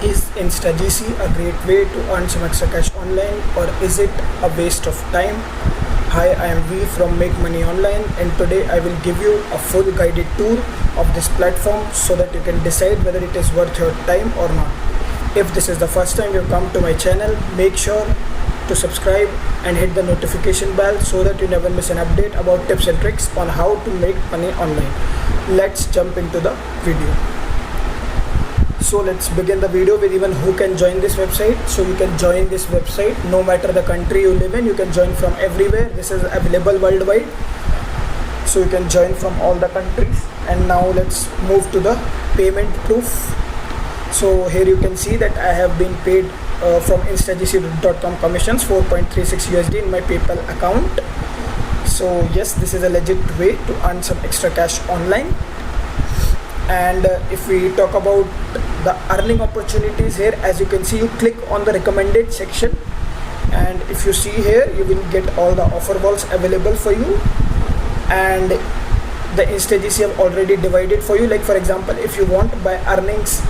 Is InstaGC a great way to earn some extra cash online, or is it a waste of time? Hi, I am V from Make Money Online, and today I will give you a full guided tour of this platform so that you can decide whether it is worth your time or not. If this is the first time you come to my channel, make sure to subscribe and hit the notification bell so that you never miss an update about tips and tricks on how to make money online. Let's jump into the video. So let's begin the video with even who can join this website. So you can join this website no matter the country you live in. You can join from everywhere. This is available worldwide, so you can join from all the countries. And now let's move to the payment proof. So here you can see that I have been paid from instagc.com commissions 4.36 USD in my PayPal account. So yes, this is a legit way to earn some extra cash online. And if we talk about the earning opportunities here, as you can see, you click on the recommended section, and if you see here, you will get all the offer balls available for you, and the InstaGC have already divided for you. Like for example, if you want by earnings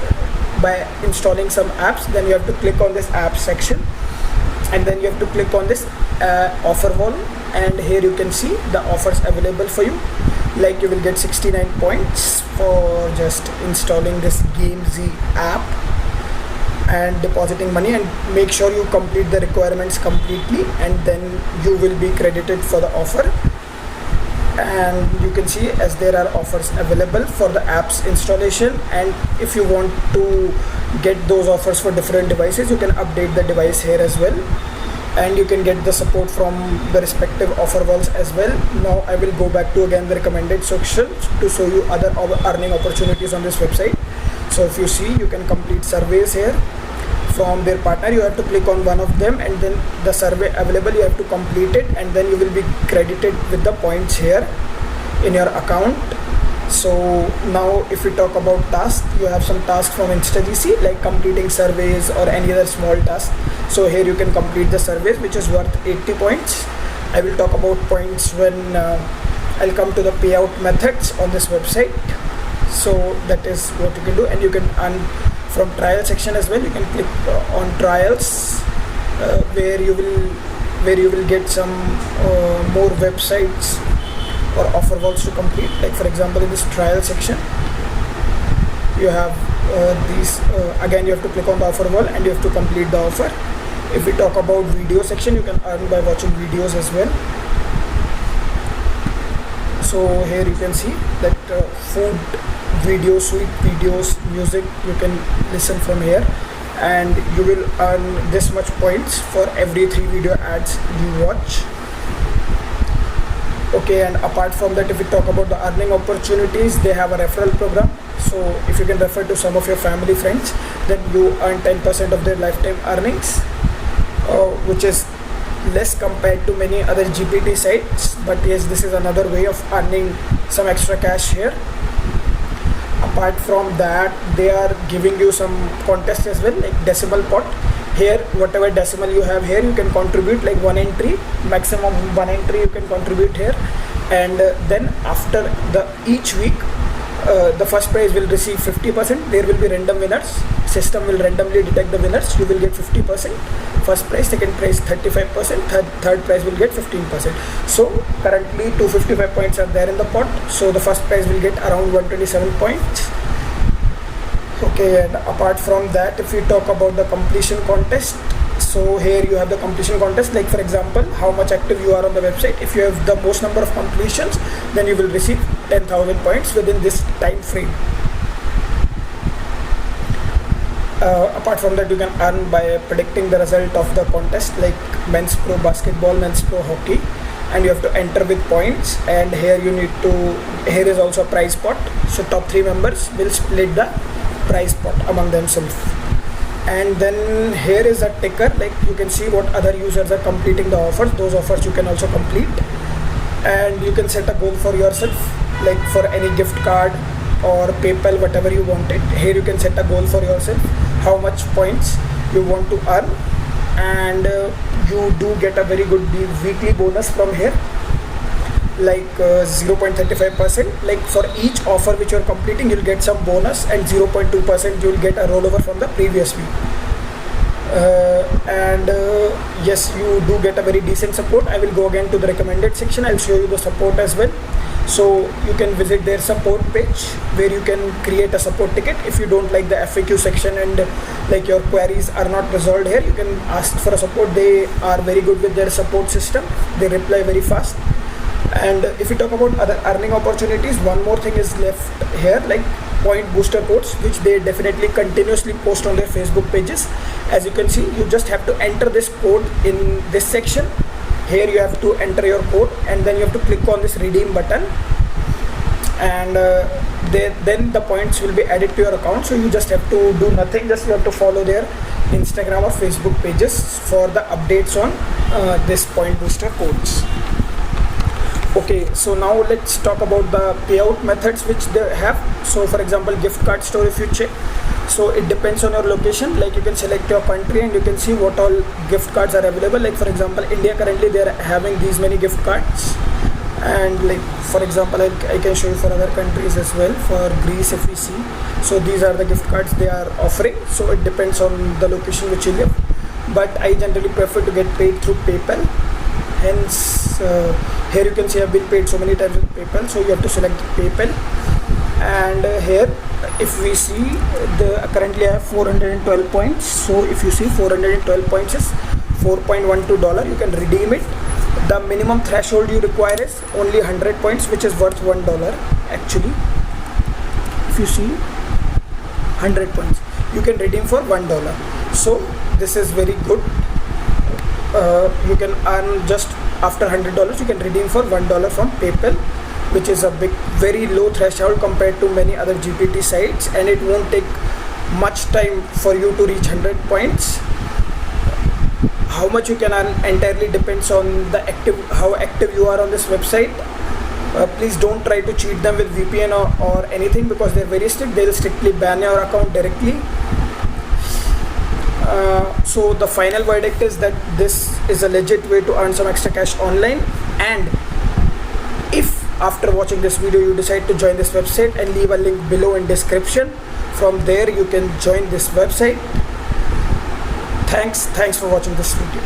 by installing some apps, then you have to click on this app section, and then you have to click on this offer wall, and here you can see the offers available for you. Like you will get 69 points for just installing this GameZ app and depositing money, and make sure you complete the requirements completely, and then you will be credited for the offer. And you can see as there are offers available for the apps installation, and if you want to get those offers for different devices, you can update the device here as well, and you can get the support from the respective offer walls as well. Now I will go back to again the recommended section to show you other earning opportunities on this website. So if you see, you can complete surveys here from their partner. You have to click on one of them, and then the survey available, you have to complete it, and then you will be credited with the points here in your account. So now if we talk about tasks, you have some tasks from InstaGC like completing surveys or any other small task. So here you can complete the surveys, which is worth 80 points. I will talk about points when I'll come to the payout methods on this website. So that is what you can do, and you can earn from trial section as well. You can click on trials where you will get some more websites or offer walls to complete. Like for example, in this trial section you have these again you have to click on the offer wall and you have to complete the offer. If we talk about video section, you can earn by watching videos as well. So here you can see that food videos, sweet videos, music, you can listen from here, and you will earn this much points for every 3 video ads you watch. Okay, and apart from that, if we talk about the earning opportunities, they have a referral program. So if you can refer to some of your family friends, then you earn 10% of their lifetime earnings, which is less compared to many other GPT sites. But yes, this is another way of earning some extra cash here. Apart from that, they are giving you some contests as well, like decimal pot. Here, whatever decimal you have here, you can contribute like 1 entry, maximum 1 entry you can contribute here. And then after each week, the first prize will receive 50%. There will be random winners. System will randomly detect the winners. You will get 50%. First prize, second prize 35%, third prize will get 15%. So currently 255 points are there in the pot. So the first prize will get around 127 points. Okay, and apart from that, if we talk about the completion contest, so here you have the completion contest. Like for example, how much active you are on the website. If you have the most number of completions, then you will receive 10,000 points within this time frame. Apart from that, you can earn by predicting the result of the contest, like men's pro basketball, men's pro hockey, and you have to enter with points. And here here is also a prize pot. So top 3 members will split the prize pot among themselves. And then here is a ticker, like you can see what other users are completing the offers. Those offers you can also complete, and you can set a goal for yourself, like for any gift card or PayPal, whatever you want it. Here you can set a goal for yourself, how much points you want to earn, and you do get a very good weekly bonus from here. like 0.35%. Like for each offer which you're completing, you'll get some bonus, and 0.2% you'll get a rollover from the previous week. And yes, you do get a very decent support. I will go again to the recommended section. I'll show you the support as well. So you can visit their support page where you can create a support ticket. If you don't like the FAQ section and like your queries are not resolved here, you can ask for a support. They are very good with their support system. They reply very fast. And if you talk about other earning opportunities, one more thing is left here, like point booster codes, which they definitely continuously post on their Facebook pages. As you can see, you just have to enter this code in this section. Here you have to enter your code, and then you have to click on this redeem button, and then the points will be added to your account. So you just have to do nothing, just you have to follow their Instagram or Facebook pages for the updates on this point booster codes. Okay, so now let's talk about the payout methods which they have. So for example, gift card store, if you check, so it depends on your location. Like you can select your country and you can see what all gift cards are available. Like for example, India, currently they are having these many gift cards, and like for example, I can show you for other countries as well. For Greece, if we see, so these are the gift cards they are offering. So it depends on the location which you live, but I generally prefer to get paid through PayPal. Hence here you can see I've been paid so many times with PayPal, so you have to select PayPal. And here if we see, the currently I have 412 points. So if you see, 412 points is $4.12. You can redeem it. The minimum threshold you require is only 100 points, which is worth $1 actually. If you see, 100 points you can redeem for $1. So this is very good. You can earn just after $100, you can redeem for $1 from PayPal, which is a very low threshold compared to many other GPT sites, and it won't take much time for you to reach 100 points. How much you can earn entirely depends on how active you are on this website. Please don't try to cheat them with VPN or anything, because they're very strict. They'll strictly ban your account directly. So the final verdict is that this is a legit way to earn some extra cash online, and if after watching this video you decide to join this website, and leave a link below in description, from there you can join this website. Thanks for watching this video.